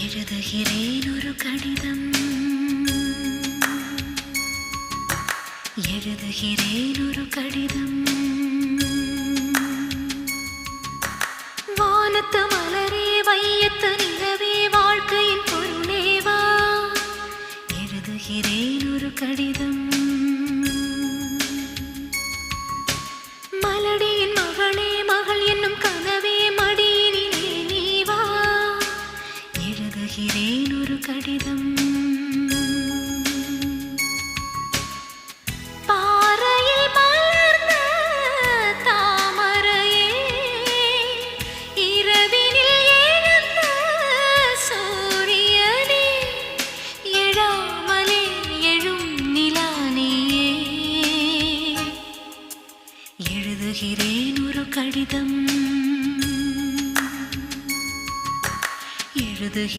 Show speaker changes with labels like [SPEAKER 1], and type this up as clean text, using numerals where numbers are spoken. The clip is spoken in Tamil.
[SPEAKER 1] எழுதுகிறேன் ஒரு கடிதம், எழுதுகிறேன் ஒரு கடிதம். வானத்து மலரே, வையத்து நிலவே, வாழ்க்கையின் பொருளேவா, எழுதுகிறேன் ஒரு கடிதம். மலடியின் மகளே, மகள் என்னும் கனவே, மடியினிலே நீவா, எழுதுகிறேன் ஒரு கடிதம். பாறையில் மலர்ந்த தாமரையே, இரவினில் எழுந்த சூரியனே, எழாமலே எழும் நிலானியே, எழுதுகிறேன் ஒரு கடிதம்.